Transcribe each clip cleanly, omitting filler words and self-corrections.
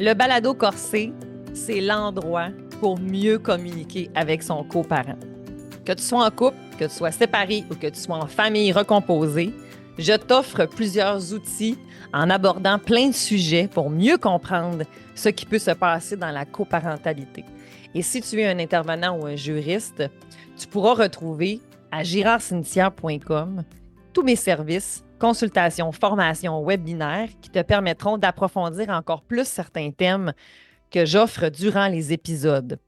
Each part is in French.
Le balado corsé, c'est l'endroit pour mieux communiquer avec son coparent. Que tu sois en couple, que tu sois séparé ou que tu sois en famille recomposée, je t'offre plusieurs outils en abordant plein de sujets pour mieux comprendre ce qui peut se passer dans la coparentalité. Et si tu es un intervenant ou un juriste, tu pourras retrouver à girardcynthia.com tous mes services, consultations, formations, webinaires qui te permettront d'approfondir encore plus certains thèmes que j'offre durant les épisodes.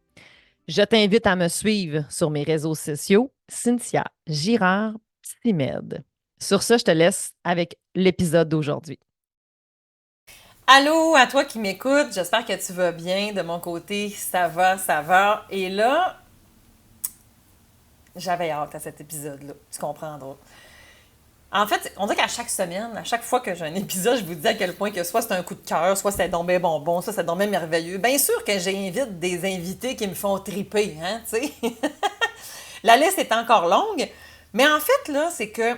Je t'invite à me suivre sur mes réseaux sociaux, Cynthia Girard Psymed. Sur ce, je te laisse avec l'épisode d'aujourd'hui. Allô à toi qui m'écoutes, j'espère que tu vas bien. De mon côté, ça va, ça va. Et là, j'avais hâte à cet épisode-là, tu comprendras. En fait, on dirait qu'à chaque semaine, à chaque fois que j'ai un épisode, je vous dis à quel point que soit c'est un coup de cœur, soit c'est donc bien bonbon, soit c'est donc bien merveilleux. Bien sûr que j'invite des invités qui me font triper, hein, tu sais. La liste est encore longue, mais en fait, là, c'est que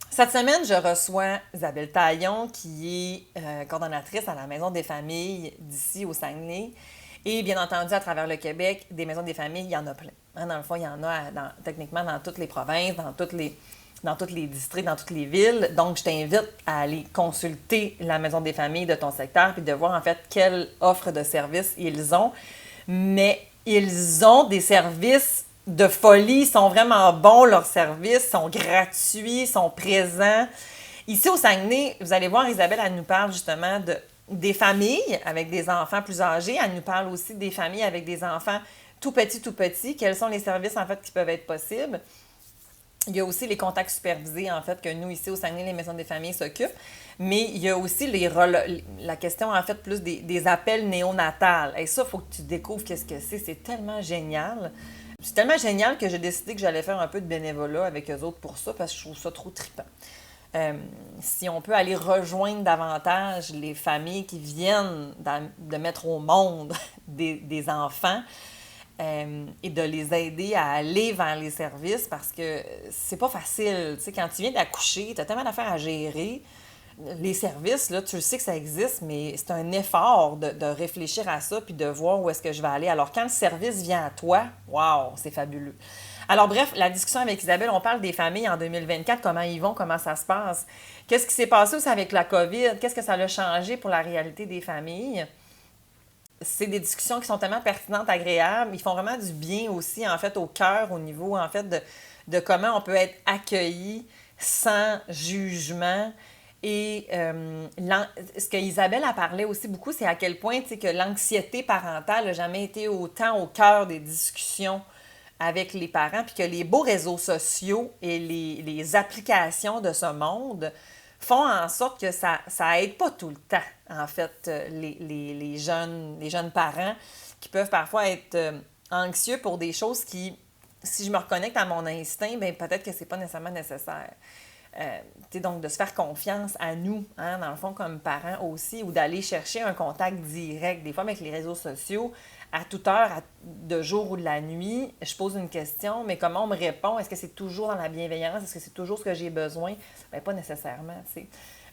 cette semaine, je reçois Isabelle Taillon, qui est coordonnatrice à la Maison des familles d'ici au Saguenay. Et bien entendu, à travers le Québec, des maisons des familles, il y en a plein. Hein, dans le fond, il y en a techniquement dans toutes les provinces, dans tous les districts, dans toutes les villes. Donc, je t'invite à aller consulter la Maison des familles de ton secteur puis de voir en fait quelle offre de services ils ont. Mais ils ont des services de folie, ils sont vraiment bons, leurs services sont gratuits, sont présents. Ici au Saguenay, vous allez voir, Isabelle, elle nous parle justement des familles avec des enfants plus âgés. Elle nous parle aussi des familles avec des enfants tout petits. Quels sont les services en fait qui peuvent être possibles? Il y a aussi les contacts supervisés, en fait, que nous, ici, au Saguenay, les maisons des familles s'occupent. Mais il y a aussi la question, en fait, plus des appels néonatales. Et ça, il faut que tu découvres qu'est-ce que c'est. C'est tellement génial. C'est tellement génial que j'ai décidé que j'allais faire un peu de bénévolat avec eux autres pour ça, parce que je trouve ça trop trippant. Si on peut aller rejoindre davantage les familles qui viennent de mettre au monde des enfants, et de les aider à aller vers les services parce que c'est pas facile. Tu sais, quand tu viens d'accoucher, tu as tellement d'affaires à gérer. Les services, là, tu le sais que ça existe, mais c'est un effort de réfléchir à ça puis de voir où est-ce que je vais aller. Alors, quand le service vient à toi, wow, c'est fabuleux. Alors, bref, la discussion avec Isabelle, on parle des familles en 2024, comment ils vont, comment ça se passe. Qu'est-ce qui s'est passé aussi avec la COVID? Qu'est-ce que ça a changé pour la réalité des familles? C'est des discussions qui sont tellement pertinentes, agréables. Ils font vraiment du bien aussi, en fait, au cœur, au niveau, en fait, de comment on peut être accueilli sans jugement. Et ce que Isabelle a parlé aussi beaucoup, c'est à quel point, tu sais, que l'anxiété parentale n'a jamais été autant au cœur des discussions avec les parents, puis que les beaux réseaux sociaux et les applications de ce monde font en sorte que ça aide pas tout le temps, en fait, les jeunes parents qui peuvent parfois être anxieux pour des choses qui, si je me reconnecte à mon instinct, bien, peut-être que c'est pas nécessairement nécessaire. Donc, de se faire confiance à nous, hein, dans le fond, comme parents aussi, ou d'aller chercher un contact direct. Des fois, avec les réseaux sociaux, à toute heure, de jour ou de la nuit, je pose une question, mais comment on me répond? Est-ce que c'est toujours dans la bienveillance? Est-ce que c'est toujours ce que j'ai besoin? Bien, pas nécessairement, tu sais.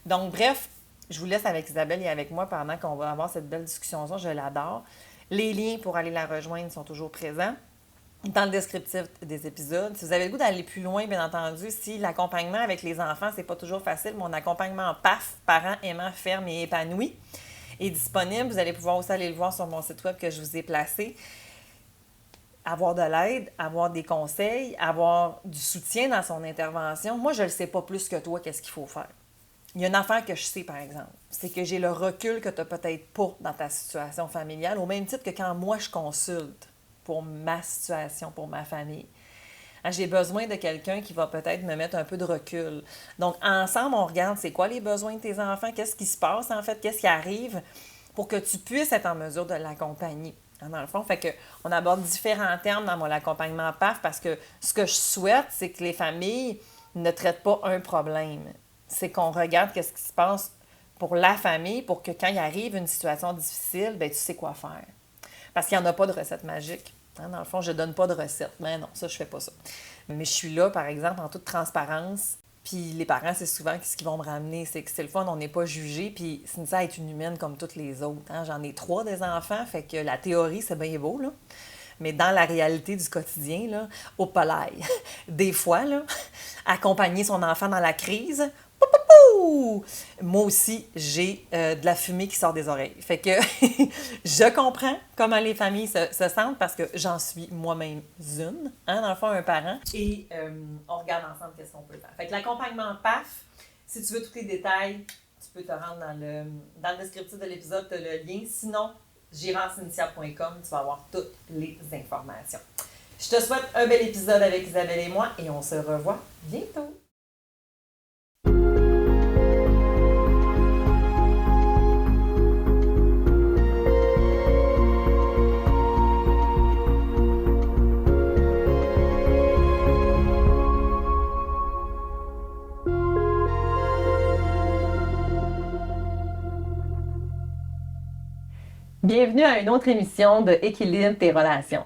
Donc, bref, je vous laisse avec Isabelle et avec moi pendant qu'on va avoir cette belle discussion-là. Je l'adore. Les liens pour aller la rejoindre sont toujours présents dans le descriptif des épisodes. Si vous avez le goût d'aller plus loin, bien entendu, si l'accompagnement avec les enfants, c'est pas toujours facile, mon accompagnement PAF, parents aimants, fermes et épanouis, est disponible. Vous allez pouvoir aussi aller le voir sur mon site web que je vous ai placé. Avoir de l'aide, avoir des conseils, avoir du soutien dans son intervention. Moi, je ne le sais pas plus que toi, qu'est-ce qu'il faut faire. Il y a une affaire que je sais, par exemple, c'est que j'ai le recul que tu n'as peut-être pas dans ta situation familiale, au même titre que quand moi, je consulte pour ma situation, pour ma famille. J'ai besoin de quelqu'un qui va peut-être me mettre un peu de recul. Donc, ensemble, on regarde c'est quoi les besoins de tes enfants, qu'est-ce qui se passe en fait, qu'est-ce qui arrive pour que tu puisses être en mesure de l'accompagner. Dans le fond, fait que on aborde différents termes dans mon accompagnement PAF parce que ce que je souhaite, c'est que les familles ne traitent pas un problème. C'est qu'on regarde qu'est-ce qui se passe pour la famille pour que quand il arrive une situation difficile, bien, tu sais quoi faire. Parce qu'il n'y en a pas de recette magique. Hein, dans le fond, je ne donne pas de recette. Mais non, ça, je ne fais pas ça. Mais je suis là, par exemple, en toute transparence, Puis les parents, c'est souvent ce qu'ils vont me ramener, c'est que c'est le fun, on n'est pas jugé, puis Cynthia est une humaine comme toutes les autres. Hein? J'en ai 3 des enfants, fait que la théorie, c'est bien beau, là. Mais dans la réalité du quotidien, là, au polaille, des fois, là, accompagner son enfant dans la crise, pou, pou, pou! Moi aussi, j'ai de la fumée qui sort des oreilles. Fait que je comprends comment les familles se sentent parce que j'en suis moi-même une, hein, dans le fond, un parent. Et on regarde ensemble qu'est-ce qu'on peut faire. Fait que l'accompagnement PAF, si tu veux tous les détails, tu peux te rendre dans le descriptif de l'épisode, tu as le lien. Sinon, girancinthia.com, tu vas avoir toutes les informations. Je te souhaite un bel épisode avec Isabelle et moi et on se revoit bientôt. Bienvenue à une autre émission de Équilibre tes relations.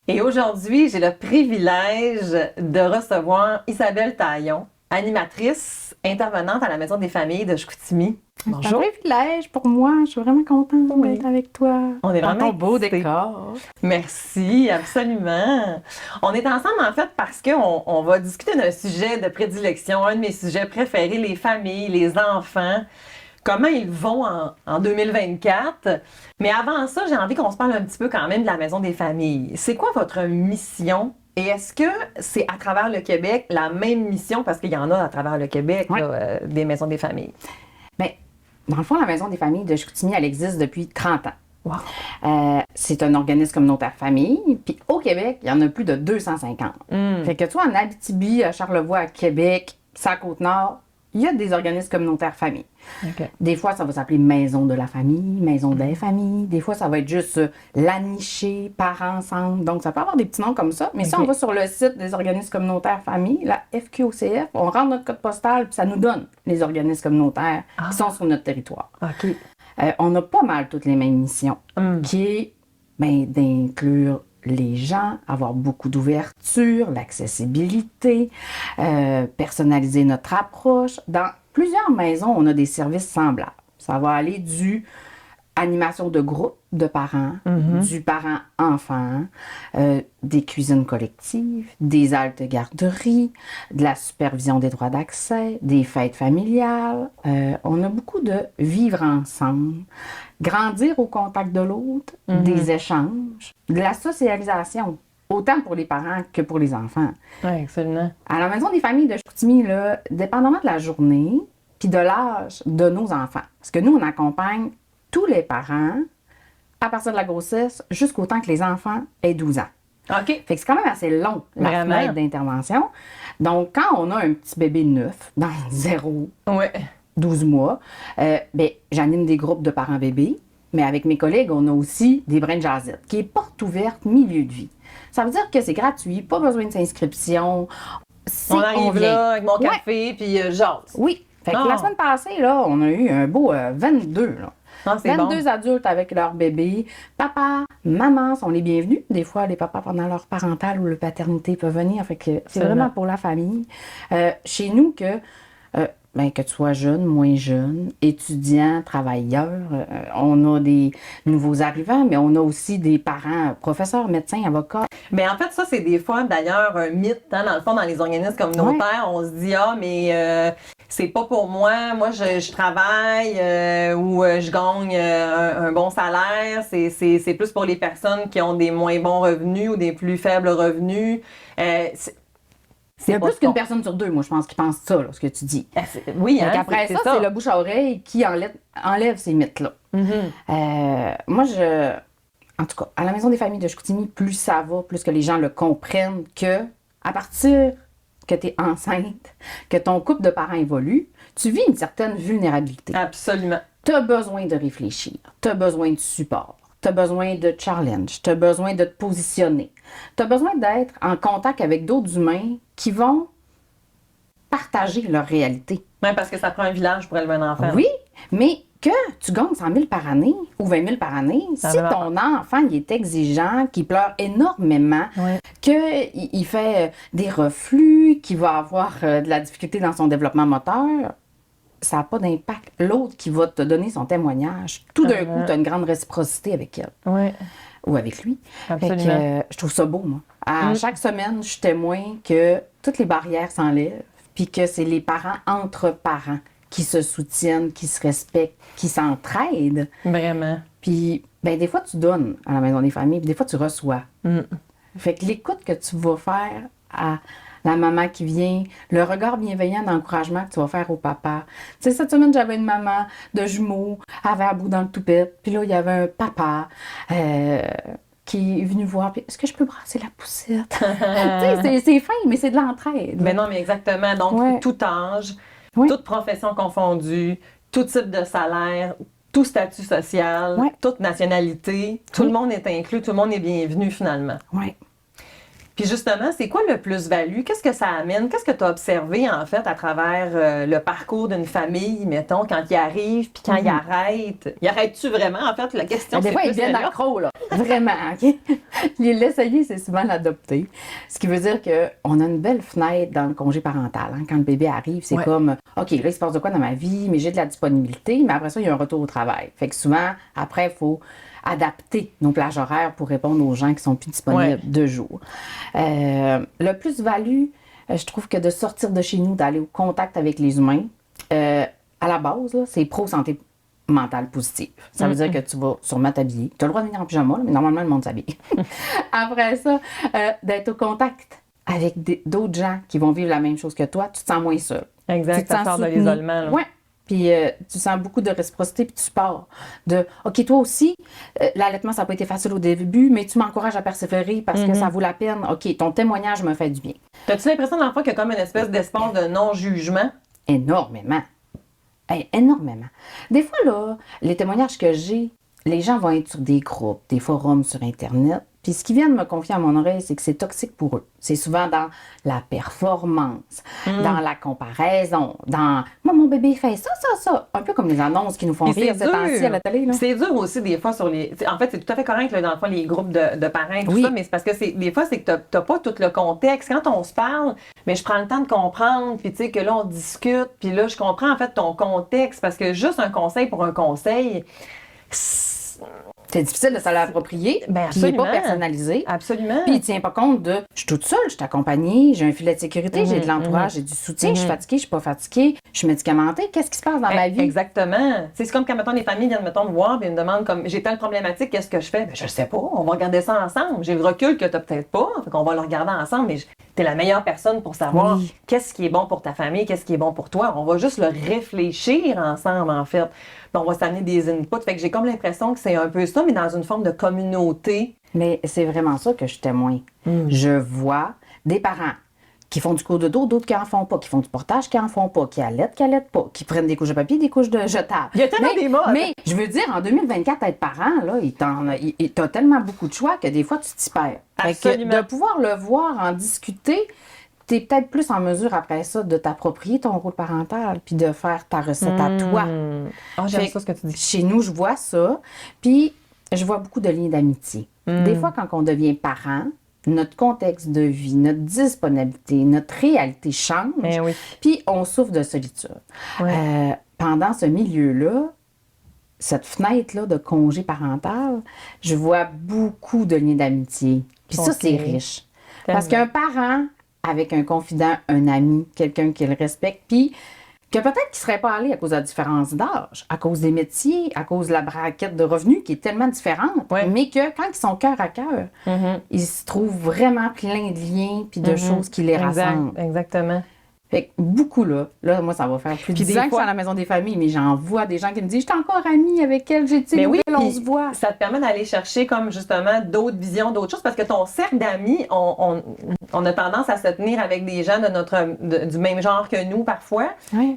Et aujourd'hui, j'ai le privilège de recevoir Isabelle Taillon, animatrice, intervenante à la Maison des familles de Chicoutimi. Bonjour. C'est un privilège pour moi. Je suis vraiment contente d'être avec toi. On est dans vraiment ton beau excités. décor. Merci, absolument. On est ensemble en fait parce qu'on va discuter d'un sujet de prédilection, un de mes sujets préférés, les familles, les enfants. Comment ils vont en 2024. Mais avant ça, j'ai envie qu'on se parle un petit peu quand même de la Maison des familles. C'est quoi votre mission? Et est-ce que c'est à travers le Québec la même mission? Parce qu'il y en a à travers le Québec, Ouais. là, des maisons des familles. Bien, dans le fond, la Maison des familles de Chicoutimi, elle existe depuis 30 ans. Wow. C'est un organisme communautaire famille. Puis au Québec, il y en a plus de 250. Fait que toi, en Abitibi, à Charlevoix, à Québec, ça à Côte-Nord, il y a des organismes communautaires famille. OK. Des fois, ça va s'appeler Maison de la famille, Maison des familles. Des fois, ça va être juste la nichée, parents ensemble. Donc, ça peut avoir des petits noms comme ça. Mais si OK. on va sur le site des organismes communautaires famille, la FQOCF, on rentre notre code postal puis ça nous donne les organismes communautaires qui sont sur notre territoire. OK. On a pas mal toutes les mêmes missions, qui est d'inclure les gens, avoir beaucoup d'ouverture, l'accessibilité, personnaliser notre approche. Dans plusieurs maisons, on a des services semblables. Ça va aller du animation de groupe de parents, du parent-enfant, des cuisines collectives, des haltes garderies, de la supervision des droits d'accès, des fêtes familiales. On a beaucoup de vivre ensemble, grandir au contact de l'autre, des échanges, de la socialisation, autant pour les parents que pour les enfants. Oui, absolument. À la Maison des familles de Chicoutimi, là, dépendamment de la journée puis de l'âge de nos enfants, parce que nous, on accompagne tous les parents à partir de la grossesse jusqu'au temps que les enfants aient 12 ans. OK. Fait que c'est quand même assez long, la Vraiment. fenêtre d'intervention. Donc, quand on a un petit bébé neuf, dans 0, Oui. 12 mois, j'anime des groupes de parents-bébés, mais avec mes collègues, on a aussi des brins de jasette, qui est porte ouverte, milieu de vie. Ça veut dire que c'est gratuit, pas besoin de s'inscription. On arrive vient. là avec mon Ouais. café, puis jase. Oui. Fait que Ah. la semaine passée, là, on a eu un beau 22, là. Non, c'est 22 bon. adultes avec leur bébé. Papa, maman sont les bienvenus. Des fois, les papas, pendant leur parentale ou leur paternité, peuvent venir. Fait que c'est Absolument. vraiment pour la famille. Chez nous, que tu sois jeune, moins jeune, étudiant, travailleur, on a des nouveaux arrivants, mais on a aussi des parents, professeurs, médecins, avocats. Mais en fait, ça, c'est des fois, d'ailleurs, un mythe, hein, dans le fond, dans les organismes communautaires. On se dit, ah, mais c'est pas pour moi. Moi, je travaille ou je gagne un bon salaire. C'est plus pour les personnes qui ont des moins bons revenus ou des plus faibles revenus. Il y a pas plus ce qu'une qu'on- personne sur deux, moi, je pense, qui pense ça, là, ce que tu dis. Oui, hein, Après c'est ça, c'est le bouche à oreille qui enlève ces mythes-là. Moi, en tout cas, à la Maison des familles de Chicoutimi, plus ça va, plus que les gens le comprennent que à partir que tu es enceinte, que ton couple de parents évolue, tu vis une certaine vulnérabilité. Absolument. Tu as besoin de réfléchir, tu as besoin de support, tu as besoin de challenge, tu as besoin de te positionner. Tu as besoin d'être en contact avec d'autres humains qui vont partager leur réalité. Même parce que ça prend un village pour élever un enfant. Oui, mais que tu gagnes 100 000 par année ou 20 000 par année, si ton enfant il est exigeant, qu'il pleure énormément, qu'il fait des reflux, qu'il va avoir de la difficulté dans son développement moteur, ça n'a pas d'impact. L'autre qui va te donner son témoignage, tout d'un coup, tu as une grande réciprocité avec elle. Ou avec lui. Absolument. Fait que, je trouve ça beau, moi. À chaque semaine, je suis témoin que toutes les barrières s'enlèvent, puis que c'est les parents entre parents qui se soutiennent, qui se respectent, qui s'entraident. Vraiment. Puis, ben des fois, tu donnes à la maison des familles, puis des fois, tu reçois. Fait que l'écoute que tu vas faire à la maman qui vient, le regard bienveillant d'encouragement que tu vas faire au papa. Tu sais, cette semaine, j'avais une maman de jumeaux, elle avait à bout dans le toupette, puis là, il y avait un papa qui est venu voir, puis est-ce que je peux brasser la poussette? Tu sais, c'est fin, mais c'est de l'entraide. Mais non, mais exactement. Donc, tout âge, toute profession confondue, tout type de salaire, tout statut social, toute nationalité, tout le monde est inclus, tout le monde est bienvenu finalement. Oui. Puis justement, c'est quoi le plus-value? Qu'est-ce que ça amène? Qu'est-ce que tu as observé, en fait, à travers le parcours d'une famille, mettons, quand il arrive, puis quand il arrête? Il arrête-tu vraiment? En fait, la question, c'est plus il vient d'accro, là. Vraiment, OK? L'essayer, c'est souvent l'adopter. Ce qui veut dire qu'on a une belle fenêtre dans le congé parental. Hein? Quand le bébé arrive, c'est comme, OK, là, il se passe de quoi dans ma vie? Mais j'ai de la disponibilité, mais après ça, il y a un retour au travail. Fait que souvent, après, il faut adapter nos plages horaires pour répondre aux gens qui sont plus disponibles de jour. Le plus-value, je trouve que de sortir de chez nous, d'aller au contact avec les humains, à la base, là, c'est pro-santé mentale positive. Ça veut dire que tu vas sûrement t'habiller. Tu as le droit de venir en pyjama, là, mais normalement, le monde s'habille. Après ça, d'être au contact avec d'autres gens qui vont vivre la même chose que toi, tu te sens moins seul. Exact, ça sort de l'isolement. Oui. Puis tu sens beaucoup de réciprocité, puis tu pars de « OK, toi aussi, l'allaitement, ça n'a pas été facile au début, mais tu m'encourages à persévérer parce que ça vaut la peine. OK, ton témoignage me fait du bien. » T'as-tu l'impression, dans le fond, qu'il y a comme une espèce d'espace de non-jugement? Énormément. Énormément. Des fois, là, les témoignages que j'ai, les gens vont être sur des groupes, des forums sur Internet. Puis ce qu'ils viennent me confier à mon oreille, c'est que c'est toxique pour eux. C'est souvent dans la performance, dans la comparaison, dans « Moi, mon bébé fait ça, ça, ça ». Un peu comme les annonces qui nous font rire ces temps-ci à la télé. C'est dur aussi des fois sur les... En fait, c'est tout à fait correct là, dans le fond, les groupes de parents et tout ça, mais c'est parce que des fois, c'est que t'as pas tout le contexte. Quand on se parle, mais je prends le temps de comprendre, puis tu sais, que là, on discute, puis là, je comprends en fait ton contexte, parce que juste un conseil pour un conseil... C'est difficile de se l'approprier, puis il n'est pas personnalisé. Absolument. Puis il ne tient pas compte de « je suis toute seule, je suis accompagnée, j'ai un filet de sécurité, j'ai de l'entourage, j'ai du soutien, je suis fatiguée, je suis pas fatiguée, je suis médicamentée, qu'est-ce qui se passe dans ma vie? » Exactement. C'est comme quand, mettons, les familles viennent, mettons, me voir et me demandent comme « j'ai telle problématique, qu'est-ce que je fais? » Ben, je sais pas, on va regarder ça ensemble. J'ai le recul que tu n'as peut-être pas, fait qu'on va le regarder ensemble, mais tu es la meilleure personne pour savoir qu'est-ce qui est bon pour ta famille, qu'est-ce qui est bon pour toi. On va juste le réfléchir ensemble, en fait. Puis on va s'amener des inputs. Fait que j'ai comme l'impression que c'est un peu ça, mais dans une forme de communauté. Mais c'est vraiment ça que je témoigne. Je vois des parents qui font du cours de dos, d'autres qui en font pas, qui font du portage, qui en font pas, qui allaitent pas, qui prennent des couches de papier, des couches de jetables. Il y a tellement des modes. Mais je veux dire, en 2024, être parent, là, t'as tellement beaucoup de choix que des fois, tu t'y perds. Absolument. Fait que de pouvoir le voir, en discuter, tu es peut-être plus en mesure après ça de t'approprier ton rôle parental puis de faire ta recette à toi. Oh, j'aime ça ce que tu dis. Chez nous, je vois ça. Puis, je vois beaucoup de liens d'amitié. Des fois, quand on devient parent, notre contexte de vie, notre disponibilité, notre réalité change. Puis, on souffre de solitude. Pendant ce milieu-là, cette fenêtre-là de congé parental, je vois beaucoup de liens d'amitié. Puis ça, c'est riche. Parce qu'un parent avec un confident, un ami, quelqu'un qui le respecte, puis que peut-être qu'il ne serait pas allé à cause de la différence d'âge, à cause des métiers, à cause de la braquette de revenus qui est tellement différente, mais que quand ils sont cœur à cœur, ils se trouvent vraiment plein de liens puis de choses qui les rassemblent. Exactement. Fait que beaucoup, là, moi, ça va faire plus de 10 ans que je suis à la maison des familles, mais j'en vois des gens qui me disent « Je suis encore amie avec elle, j'ai dit, on se voit. » Ça te permet d'aller chercher comme justement d'autres visions, d'autres choses, parce que ton cercle d'amis, on a tendance à se tenir avec des gens du même genre que nous parfois.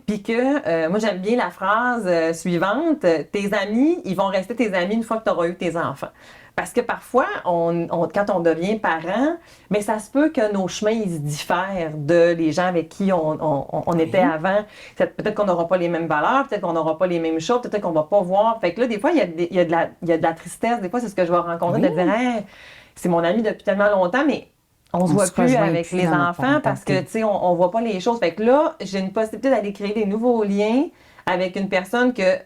Puis que, moi, j'aime bien la phrase suivante, tes amis, ils vont rester tes amis une fois que tu auras eu tes enfants. Parce que parfois, quand on devient parent, mais ça se peut que nos chemins ils se diffèrent de les gens avec qui on était avant. Peut-être qu'on n'aura pas les mêmes valeurs, peut-être qu'on n'aura pas les mêmes choses, peut-être qu'on va pas voir. Fait que là, des fois, il y a de la tristesse. Des fois, c'est ce que je vais rencontrer, de dire hey, c'est mon ami depuis tellement longtemps, mais on se voit plus avec les enfants parce que, tu sais, on voit pas les choses. Fait que là, j'ai une possibilité d'aller créer des nouveaux liens avec une personne que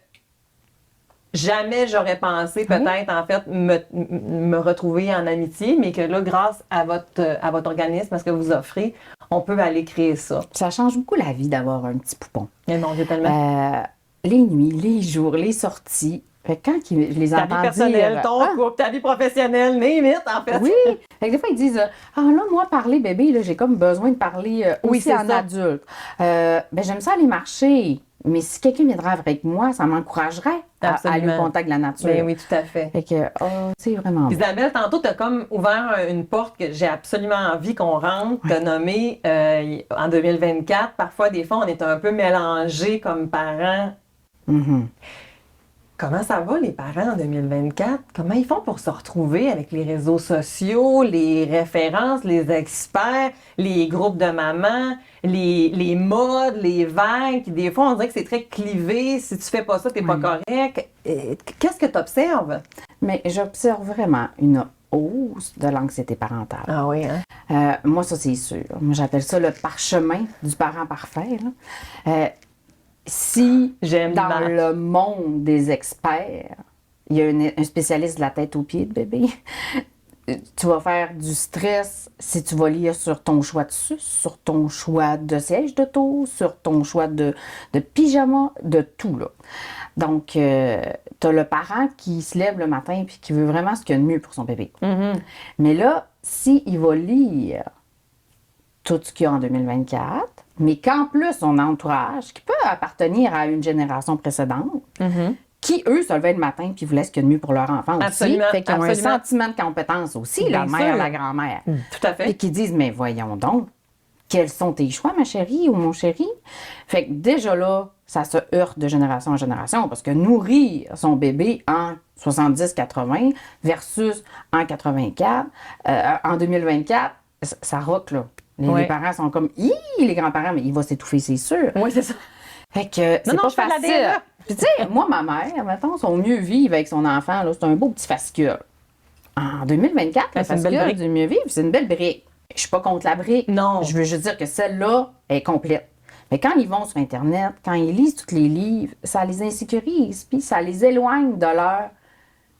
jamais j'aurais pensé peut-être, en fait, me retrouver en amitié, mais que là, grâce à votre organisme, à ce que vous offrez, on peut aller créer ça. Ça change beaucoup la vie d'avoir un petit poupon. Mais mon Dieu, tellement. Les nuits, les jours, les sorties. Fait que quand je les entends dire... Ta vie personnelle, ton couple, ta vie professionnelle, limite, en fait. Oui! Fait que des fois, ils disent « Ah là, moi, parler bébé, là, j'ai comme besoin de parler aussi en adulte. Ben, j'aime ça aller marcher. Mais si quelqu'un viendrait avec moi, ça m'encouragerait à aller au contact de la nature. » Ben oui, tout à fait. Fait que, c'est vraiment bon. Isabelle, tantôt, tu as comme ouvert une porte que j'ai absolument envie qu'on rentre. Tu as nommé en 2024. Parfois, des fois, on est un peu mélangés comme parents. Mm-hmm. Comment ça va, les parents, en 2024? Comment ils font pour se retrouver avec les réseaux sociaux, les références, les experts, les groupes de mamans, les modes, les vagues? Des fois, on dirait que c'est très clivé. Si tu fais pas ça, t'es pas correct. Qu'est-ce que tu observes? Mais j'observe vraiment une hausse de l'anxiété parentale. Ah oui, hein? Moi, ça, c'est sûr. Moi, j'appelle ça le parchemin du parent parfait, là. Si, dans le monde des experts, il y a un spécialiste de la tête aux pieds de bébé, tu vas faire du stress si tu vas lire sur ton choix de suce, sur ton choix de siège d'auto, sur ton choix de pyjama, de tout, là. Donc, tu as le parent qui se lève le matin et qui veut vraiment ce qu'il y a de mieux pour son bébé. Mm-hmm. Mais là, s'il va lire tout ce qu'il y a en 2024, mais qu'en plus, son entourage, qui peut appartenir à une génération précédente, qui, eux, se levaient le matin puis voulaient ce qu'il y a de mieux pour leur enfant aussi. Fait qu'ils ont un sentiment de compétence aussi, la mère, la grand-mère. Tout à fait. Et qui disent, mais voyons donc, quels sont tes choix, ma chérie ou mon chéri? Fait que déjà là, ça se heurte de génération en génération parce que nourrir son bébé en 70-80 versus en 84, en 2024, ça rock, là. Les parents sont comme, les grands-parents, mais il va s'étouffer, c'est sûr. Oui, c'est ça. Fait que c'est pas facile. Puis tu sais, moi, ma mère, mettons, son mieux vivre avec son enfant, là, c'est un beau petit fascicule. En 2024, le fascicule du mieux vivre, c'est une belle brique. Je suis pas contre la brique. Non. Je veux juste dire que celle-là est complète. Mais quand ils vont sur Internet, quand ils lisent tous les livres, ça les insécurise, puis ça les éloigne de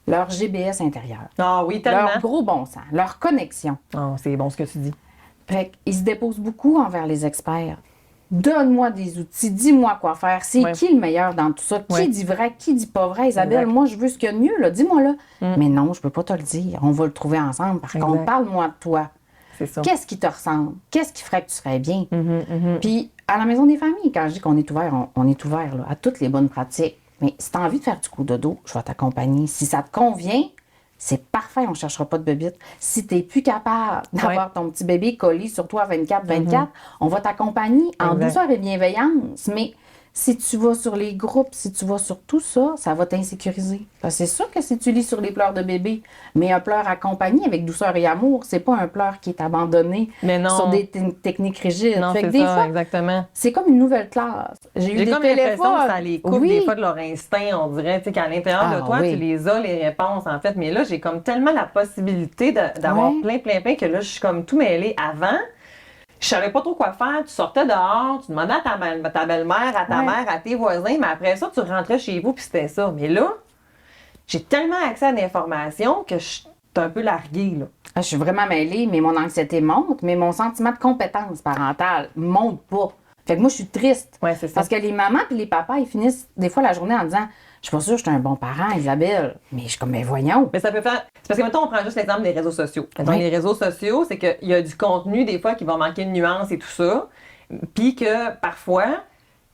leur GBS intérieur. Ah oui, tellement. Leur gros bon sens, leur connexion. Oh, c'est bon ce que tu dis. Fait qu'ils se déposent beaucoup envers les experts. Donne-moi des outils, dis-moi quoi faire. C'est qui le meilleur dans tout ça? Qui dit vrai, qui dit pas vrai? Isabelle, moi, je veux ce qu'il y a de mieux, là. Dis-moi là. Mais non, je peux pas te le dire. On va le trouver ensemble. Par contre, parle-moi de toi. C'est ça. Qu'est-ce qui te ressemble? Qu'est-ce qui ferait que tu serais bien? Puis, à la Maison des familles, quand je dis qu'on est ouvert, on est ouvert là, à toutes les bonnes pratiques. Mais si tu as envie de faire du coup de dos, je vais t'accompagner. Si ça te convient, c'est parfait, on ne cherchera pas de bébite. Si tu n'es plus capable d'avoir ton petit bébé collé sur toi 24-24, on va t'accompagner en douceur et bienveillance. Mais si tu vas sur les groupes, si tu vas sur tout ça, ça va t'insécuriser. Parce que c'est sûr que si tu lis sur les pleurs de bébé, mais un pleur accompagné avec douceur et amour, c'est pas un pleur qui est abandonné sur des techniques rigides. Non, fait que c'est des ça, fois, exactement. c'est comme une nouvelle classe. J'ai eu des comme l'impression téléphones. que ça les coupe des fois de leur instinct, on dirait, tu sais, qu'à l'intérieur de toi, tu les as, les réponses, en fait. Mais là, j'ai comme tellement la possibilité d'avoir plein, que là, je suis comme tout mêlée avant. Je savais pas trop quoi faire. Tu sortais dehors, tu demandais à ta belle-mère, à ta mère, à tes voisins, mais après ça, tu rentrais chez vous, puis c'était ça. Mais là, j'ai tellement accès à l'information que je suis un peu larguée, là. Je suis vraiment mêlée, mais mon anxiété monte, mais mon sentiment de compétence parentale monte pas. Fait que moi, je suis triste. Ouais, c'est ça. Parce que les mamans et les papas, ils finissent des fois la journée en disant « Je suis pas sûre que je suis un bon parent, Isabelle. » Mais je suis comme « Mais voyons. » Mais ça peut faire... C'est parce que maintenant, on prend juste l'exemple des réseaux sociaux. Mettons, les réseaux sociaux, c'est qu'il y a du contenu, des fois, qui va manquer de nuances et tout ça. Puis que, parfois,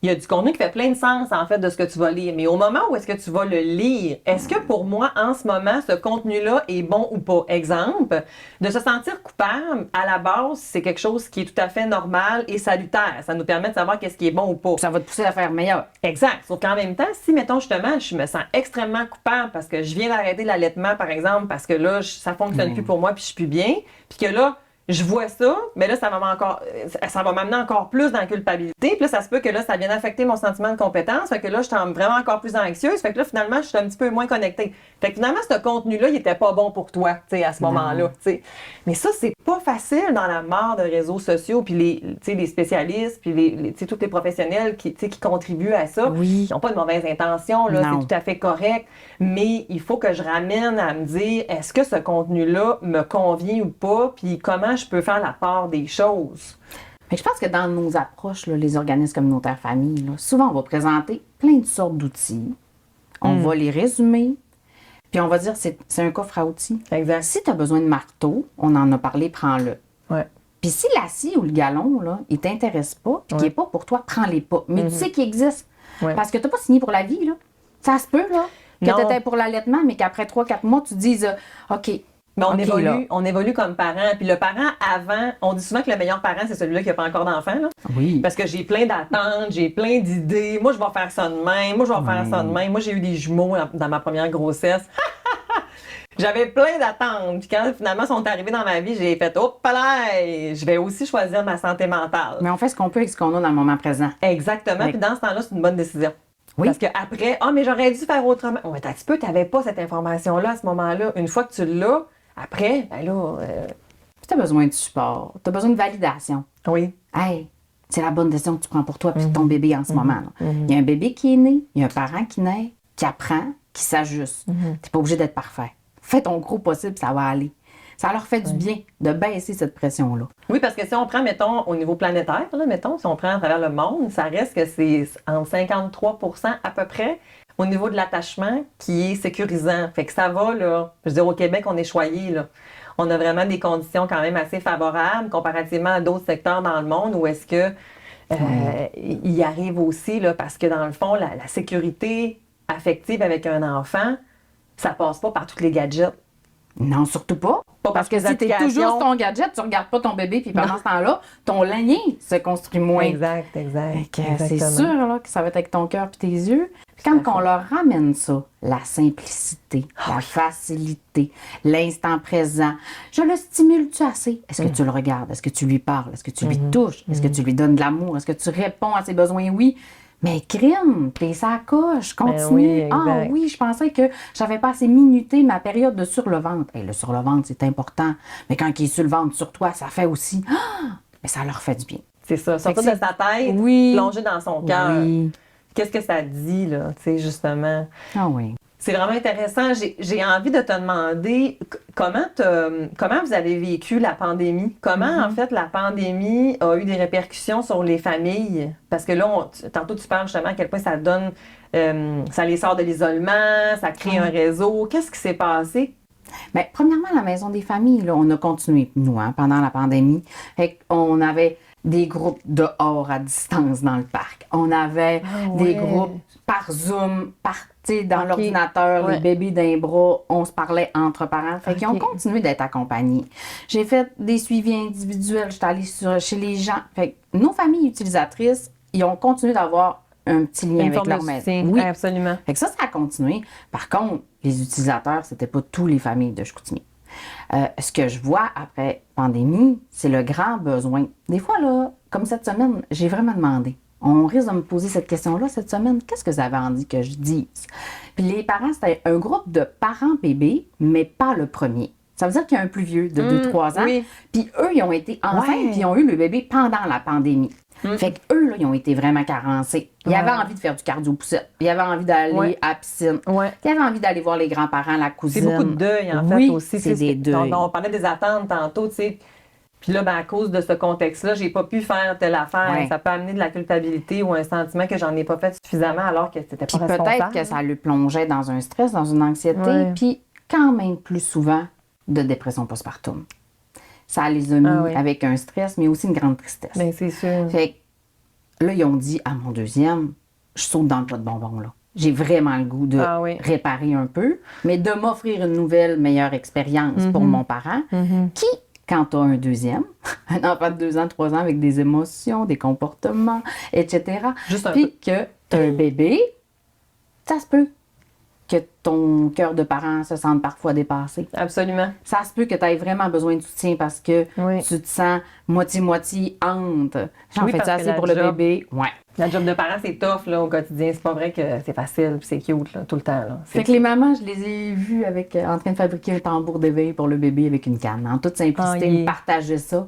il y a du contenu qui fait plein de sens, en fait, de ce que tu vas lire. Mais au moment où est-ce que tu vas le lire, est-ce que pour moi, en ce moment, ce contenu-là est bon ou pas? Exemple, de se sentir coupable, à la base, c'est quelque chose qui est tout à fait normal et salutaire. Ça nous permet de savoir qu'est-ce qui est bon ou pas. Ça va te pousser à faire meilleur. Exact. Sauf qu'en même temps, si, mettons, justement, je me sens extrêmement coupable parce que je viens d'arrêter l'allaitement, par exemple, parce que là, ça fonctionne plus pour moi puis je suis plus bien, puis que là, je vois ça, mais là, ça va m'amener encore plus dans la culpabilité. Puis là, ça se peut que là, ça vienne affecter mon sentiment de compétence. Fait que là, je suis vraiment encore plus anxieuse. Fait que là, finalement, je suis un petit peu moins connectée. Fait que finalement, ce contenu-là, il était pas bon pour toi, tu sais, à ce moment-là, tu sais. Mais ça, c'est pas facile dans la mare de réseaux sociaux. Puis les spécialistes, puis tu sais, tous les professionnels qui contribuent à ça, Oui. ils n'ont pas de mauvaises intentions, là. Non. C'est tout à fait correct. Mais il faut que je ramène à me dire, est-ce que ce contenu-là me convient ou pas? Puis comment je peux faire la part des choses? Mais je pense que dans nos approches, là, les organismes communautaires familles, là, souvent on va présenter plein de sortes d'outils. On va les résumer, puis on va dire c'est un coffre à outils. Exact. Si tu as besoin de marteau, on en a parlé, prends-le. Ouais. Puis si la scie ou le galon, là, il t'intéresse pas, puis qu'il n'est pas pour toi, prends-les pas. Mais tu sais qu'il existe. Ouais. Parce que tu n'as pas signé pour la vie, là. Ça se peut, là, que Non. tu étais pour l'allaitement, mais qu'après 3-4 mois, tu te dises OK. Mais OK, là. on évolue comme parent. Puis le parent avant, on dit souvent que le meilleur parent, c'est celui-là qui n'a pas encore d'enfant. Là. Oui. Parce que j'ai plein d'attentes, j'ai plein d'idées. Moi, je vais faire ça de même. Moi, je vais faire ça de même. Moi, j'ai eu des jumeaux dans ma première grossesse. J'avais plein d'attentes. Puis quand finalement ils sont arrivés dans ma vie, j'ai fait hop là, je vais aussi choisir ma santé mentale. Mais on fait ce qu'on peut avec ce qu'on a dans le moment présent. Exactement. Oui. Puis dans ce temps-là, c'est une bonne décision. Oui. Parce qu'après, mais j'aurais dû faire autrement. Ouais, t'as un petit peu, t'avais pas cette information-là à ce moment-là. Une fois que tu l'as, après, ben là. Tu as besoin de support. Tu as besoin de validation. Oui. Hey, c'est la bonne décision que tu prends pour toi et ton bébé en ce moment. Là. Il y a un bébé qui est né, il y a un parent qui naît, qui apprend, qui s'ajuste. Tu n'es pas obligé d'être parfait. Fais ton gros possible, ça va aller. Ça leur fait du bien de baisser cette pression-là. Oui, parce que si on prend, mettons, au niveau planétaire, là, mettons, si on prend à travers le monde, ça reste que c'est entre 53% à peu près au niveau de l'attachement qui est sécurisant. Fait que ça va, là. Je veux dire, au Québec, on est choyé, là. On a vraiment des conditions quand même assez favorables comparativement à d'autres secteurs dans le monde où est-ce que il y arrive aussi, là, parce que dans le fond, la sécurité affective avec un enfant, ça passe pas par tous les gadgets. Non, surtout pas. Pas Parce que par si tu es l'application. toujours sur ton gadget, tu regardes pas ton bébé, puis pendant ce temps-là, ton lien se construit moins. Exact. Fait que c'est Exactement. sûr là, que ça va être avec ton cœur et tes yeux. Puis quand on leur ramène ça, la simplicité, la facilité, l'instant présent, je le stimule-tu assez? Est-ce que tu le regardes? Est-ce que tu lui parles? Est-ce que tu lui touches? Est-ce que tu lui donnes de l'amour? Est-ce que tu réponds à ses besoins? Oui. Mais crime, t'es ça coche, continue. oui, Ah exact. oui, je pensais que j'avais pas assez minuté ma période de sur le ventre. Le sur le ventre, c'est important. Mais quand il est sur le ventre, sur toi, ça fait aussi. Ah! Mais ça leur fait du bien. C'est ça. Sortir Fait de que sa tête, Oui. plonger dans son cœur. Oui. Qu'est-ce que ça dit, là, tu sais, justement? Ah oui. C'est vraiment intéressant. J'ai envie de te demander comment vous avez vécu la pandémie? Comment, en fait, la pandémie a eu des répercussions sur les familles? Parce que là, tantôt, tu parles justement à quel point ça donne, ça les sort de l'isolement, ça crée un réseau. Qu'est-ce qui s'est passé? Bien, premièrement, la Maison des familles, là, on a continué, nous, pendant la pandémie. On avait des groupes dehors à distance dans le parc. On avait des groupes par Zoom, dans l'ordinateur, les bébés d'un bras, on se parlait entre parents. Fait qu'ils ont continué d'être accompagnés. J'ai fait des suivis individuels, j'étais allée chez les gens. Fait que nos familles utilisatrices, ils ont continué d'avoir un petit lien Une avec forme leur de maison. soutien. Oui, Absolument. fait que ça a continué. Par contre, les utilisateurs, c'était pas tous les familles de Chicoutimi. Ce que je vois après pandémie, c'est le grand besoin. Des fois, là, comme cette semaine, j'ai vraiment demandé. On risque de me poser cette question-là cette semaine. Qu'est-ce que vous avez envie que je dise? Puis les parents, c'était un groupe de parents bébés, mais pas le premier. Ça veut dire qu'il y a un plus vieux de 2-3 ans. oui. Puis eux, ils ont été enceintes, Ouais. puis ils ont eu le bébé pendant la pandémie. Fait qu'eux, là, ils ont été vraiment carencés. Ils avaient envie de faire du cardio-poussette. Ils avaient envie d'aller à la piscine. Ouais. Ils avaient envie d'aller voir les grands-parents, la C'est cousine. beaucoup de deuil, en Oui, fait, aussi. c'est des deuils. On parlait des attentes tantôt, tu sais. Puis là, ben, à cause de ce contexte-là, j'ai pas pu faire telle affaire. Ouais. Ça peut amener de la culpabilité ou un sentiment que j'en ai pas fait suffisamment alors que c'était pas Puis responsable. peut-être que ça le plongeait dans un stress, dans une anxiété, Ouais. puis quand même plus souvent de dépression postpartum. Ça les a mis Ah oui. avec un stress, mais aussi une grande tristesse. Bien, c'est sûr. Fait là, ils ont dit à mon deuxième, je saute dans le plat de bonbons, là. J'ai vraiment le goût de réparer un peu, mais de m'offrir une nouvelle, meilleure expérience pour mon parent, qui, quand tu as un deuxième, un enfant de 2 ans, 3 ans avec des émotions, des comportements, etc., puis que tu as un bébé, ça se peut que ton cœur de parent se sente parfois dépassé. Absolument. Ça se peut que tu aies vraiment besoin de soutien parce que tu te sens moitié-moitié honte. J'en fais-tu assez pour le bébé? Ouais. La job de parent, c'est tough là, au quotidien. C'est pas vrai que c'est facile puis c'est cute là, tout le temps. Là. Fait que les mamans, je les ai vues en train de fabriquer un tambour d'éveil pour le bébé avec une canne. En toute simplicité, me partager ça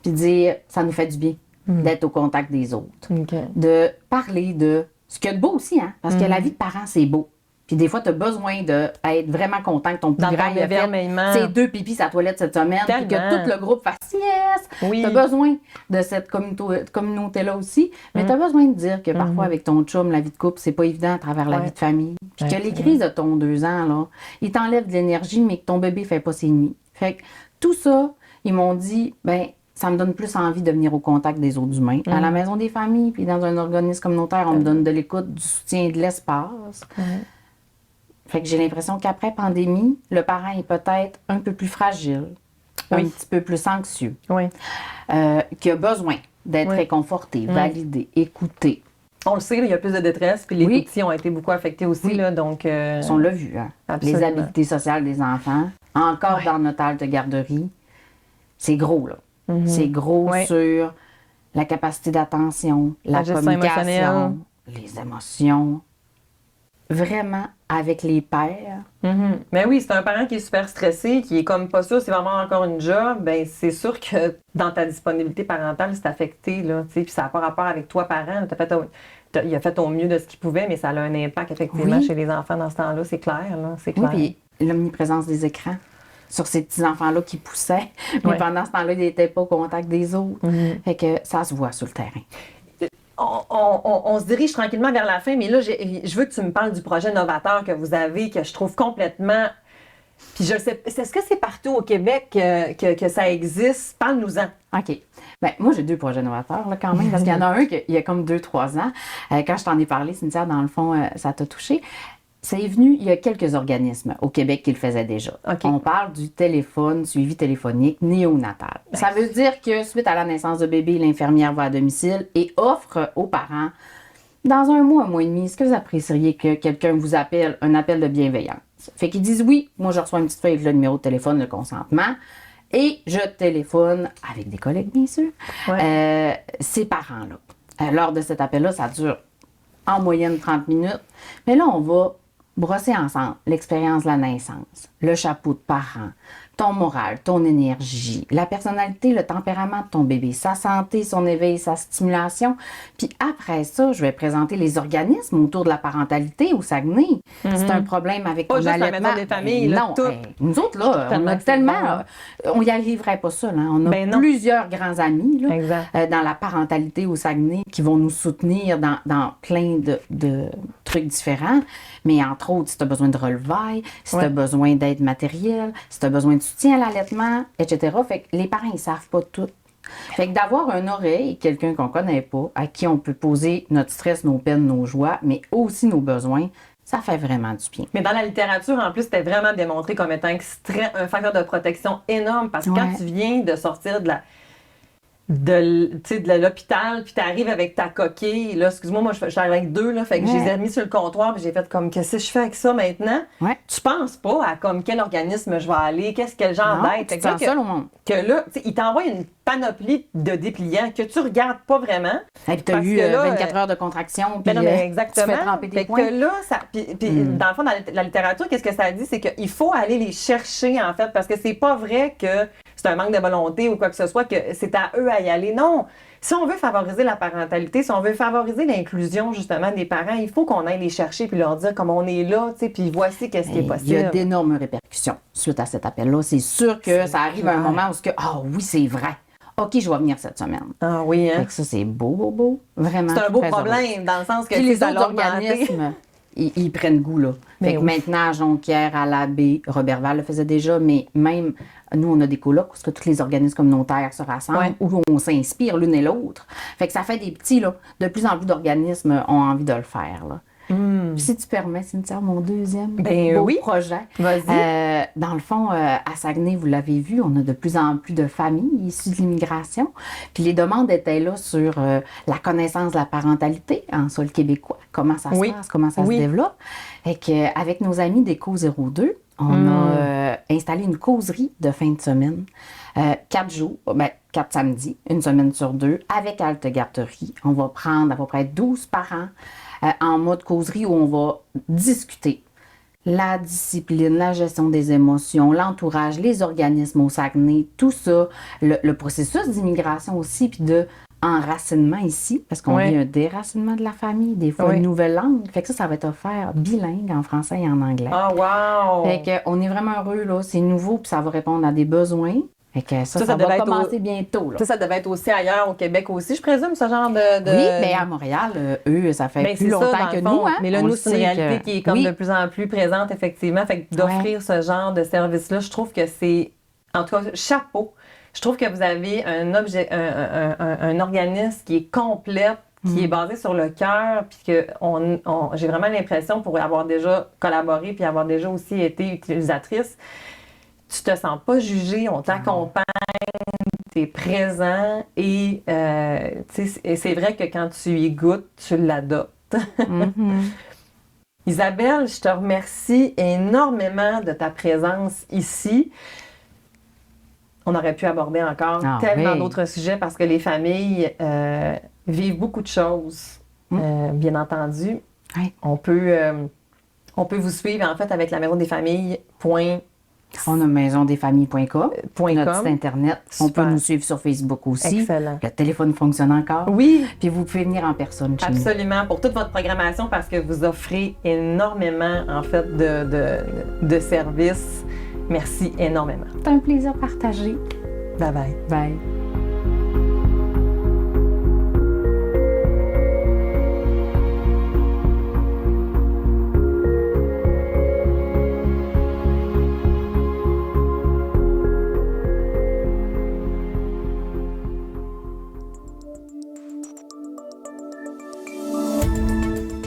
puis dire dire, ça nous fait du bien d'être au contact des autres. De parler de ce qu'il y a de beau aussi, hein? Parce que la vie de parent, c'est beau. Puis des fois, tu as besoin d'être vraiment content que ton plus grand ait fait ses 2 pipis à la toilette cette semaine, puis que tout le groupe fasse yes! Tu as besoin de cette communauté-là aussi, mais tu as besoin de dire que parfois, avec ton chum, la vie de couple, c'est pas évident à travers la vie de famille. Puis que les crises de ton 2 ans, là, ils t'enlèvent de l'énergie, mais que ton bébé fait pas ses nuits. Fait que tout ça, ils m'ont dit, ben ça me donne plus envie de venir au contact des autres humains. À la maison des familles, puis dans un organisme communautaire, on me donne de l'écoute, du soutien et de l'espace. Fait que j'ai l'impression qu'après pandémie, le parent est peut-être un peu plus fragile, un petit peu plus anxieux, qui a besoin d'être réconforté, validé, écouté. On le sait, il y a plus de détresse, puis les petits ont été beaucoup affectés aussi. Là, donc, on l'a vu, hein? Les habiletés sociales des enfants, encore dans notre halte de garderie, c'est gros, là. C'est gros sur la capacité d'attention, la communication, les émotions. Vraiment, avec les pères. Mais oui, c'est un parent qui est super stressé, qui est comme pas sûr, c'est vraiment encore une job, ben c'est sûr que dans ta disponibilité parentale, c'est affecté, là, tu sais, puis ça n'a pas rapport avec toi, parent. Il a fait au mieux de ce qu'il pouvait, mais ça a un impact, effectivement, chez les enfants dans ce temps-là, c'est clair, là, c'est clair. Oui, puis l'omniprésence des écrans sur ces petits-enfants-là qui poussaient, mais pendant ce temps-là, ils n'étaient pas au contact des autres. Fait que ça se voit sur le terrain. On se dirige tranquillement vers la fin, mais là, je veux que tu me parles du projet novateur que vous avez, que je trouve complètement... Puis je sais, est-ce que c'est partout au Québec que ça existe? Parle-nous-en. OK. Bien, moi, j'ai 2 projets novateurs, là, quand même, parce qu'il y en a un il y a comme 2-3 ans. Quand je t'en ai parlé, Cynthia, dans le fond, ça t'a touché. C'est venu, il y a quelques organismes au Québec qui le faisaient déjà. On parle du téléphone, suivi téléphonique néonatal. Ça veut dire que suite à la naissance de bébé, l'infirmière va à domicile et offre aux parents, dans 1 mois, 1 mois et demi, est-ce que vous apprécieriez que quelqu'un vous appelle, un appel de bienveillance? Fait qu'ils disent oui, moi je reçois une petite feuille avec le numéro de téléphone, le consentement, et je téléphone, avec des collègues bien sûr, ces parents-là. Lors de cet appel-là, ça dure en moyenne 30 minutes, mais là on va brosser ensemble l'expérience de la naissance, le chapeau de parent, ton moral, ton énergie, la personnalité, le tempérament de ton bébé, sa santé, son éveil, sa stimulation. Puis après ça, je vais présenter les organismes autour de la parentalité au Saguenay. C'est un problème avec ton allaitement. Pas juste la maison des familles, là, non, nous autres, là, on a tellement... on n'y arriverait pas ça, là. On a plusieurs grands amis là, dans la parentalité au Saguenay qui vont nous soutenir dans plein de trucs différents. Mais entre autres, si tu as besoin de relevailles, si tu as besoin d'aide matérielle, si tu as besoin de soutien à l'allaitement, etc. Fait que les parents, ils savent pas tout. Fait que d'avoir une oreille, quelqu'un qu'on connaît pas, à qui on peut poser notre stress, nos peines, nos joies, mais aussi nos besoins, ça fait vraiment du bien. Mais dans la littérature, en plus, c'était vraiment démontré comme étant un facteur de protection énorme parce que quand tu viens de sortir de l'hôpital, puis tu arrives avec ta coquille, là, excuse-moi, moi, je suis arrivée avec 2, là, fait que je les ai mis sur le comptoir, puis j'ai fait comme, qu'est-ce que je fais avec ça maintenant? Tu penses pas à comme quel organisme je vais aller, quel genre d'aide. C'est seul au monde. Que là, il t'envoie une panoplie de dépliants que tu regardes pas vraiment. Et puis tu as eu 24 heures de contraction, puis exactement. Tu fais tremper tes points. Que là, dans le fond, dans la littérature, qu'est-ce que ça dit? C'est qu'il faut aller les chercher, en fait, parce que c'est pas vrai que c'est un manque de volonté ou quoi que ce soit, que c'est à eux à y aller. Non! Si on veut favoriser la parentalité, si on veut favoriser l'inclusion, justement, des parents, il faut qu'on aille les chercher puis leur dire comme on est là, tu sais, puis voici qu'est-ce qui est possible. Il y a d'énormes répercussions suite à cet appel-là. C'est sûr que ça arrive à un moment où oui, c'est vrai. OK, je vais venir cette semaine. Ah oui, hein? Fait que ça, c'est beau. Vraiment. C'est un beau problème, dans le sens que puis les autres organismes, ils prennent goût, là. Mais Fait que oui. maintenant, à Jonquière, à la baie, Robertval le faisait déjà, mais même, nous, on a des colloques où tous les organismes communautaires se rassemblent, Ouais. où on s'inspire l'une et l'autre. Fait que ça fait des petits, là. De plus en plus d'organismes ont envie de le faire, là. Puis si tu permets, Cynthia, mon deuxième Ben beau oui. projet. Vas-y. Dans le fond, à Saguenay, vous l'avez vu, on a de plus en plus de familles issues de l'immigration. Puis les demandes étaient là sur la connaissance de la parentalité en sol québécois. Comment ça se Oui. passe, comment ça Oui. se développe. Et qu'avec nos amis d'Éco 02, on a installé une causerie de fin de semaine. 4 jours, 4 samedis, une semaine sur 2, avec Halte Garderie. On va prendre à peu près 12 parents en mode causerie où on va discuter la discipline, la gestion des émotions, l'entourage, les organismes au Saguenay, tout ça, le processus d'immigration aussi, puis de enracinement ici, parce qu'on Ouais. vit un déracinement de la famille, des fois Ouais. une nouvelle langue. Fait que ça va être offert bilingue en français et en anglais. Ah, wow! Fait que on est vraiment heureux, là. C'est nouveau, puis ça va répondre à des besoins. Fait que ça devait va être commencer bientôt, là. Ça devait être aussi ailleurs au Québec aussi, je présume, ce genre de... Oui, bien à Montréal, eux, ça fait Ben, plus c'est ça, longtemps dans que le fond. nous, hein. Mais là, On nous, le c'est une sait réalité que- qui est comme oui. de plus en plus présente, effectivement. Fait que d'offrir ce genre de service-là, je trouve que c'est, en tout cas, chapeau. Je trouve que vous avez un organisme qui est complète, qui est basé sur le cœur, puis que j'ai vraiment l'impression, pour avoir déjà collaboré, puis avoir déjà aussi été utilisatrice, tu te sens pas jugé, on t'accompagne, tu es présent et c'est vrai que quand tu y goûtes, tu l'adoptes. Mhm. Isabelle, je te remercie énormément de ta présence ici. On aurait pu aborder encore Ah tellement oui. d'autres sujets parce que les familles vivent beaucoup de choses, bien entendu. Ouais. On peut vous suivre en fait avec la maison des familles. On a maisondesfamilles.com, notre site Internet. On Super. peut nous suivre sur Facebook aussi. Excellent. Le téléphone fonctionne encore. Oui, Puis vous pouvez venir en personne chez nous. absolument, pour toute votre programmation parce que vous offrez énormément en fait de services. Merci énormément. C'est un plaisir partagé. Bye bye. Bye.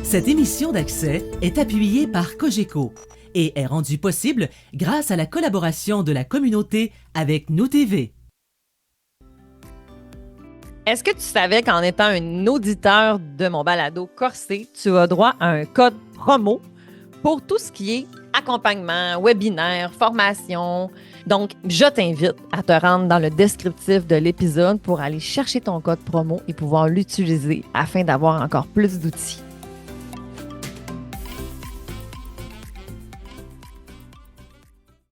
Cette émission d'Accès est appuyée par Cogeco et est rendue possible grâce à la collaboration de la communauté avec Nous TV. Est-ce que tu savais qu'en étant un auditeur de mon balado Corsé, tu as droit à un code promo pour tout ce qui est accompagnement, webinaire, formation? Donc, je t'invite à te rendre dans le descriptif de l'épisode pour aller chercher ton code promo et pouvoir l'utiliser afin d'avoir encore plus d'outils.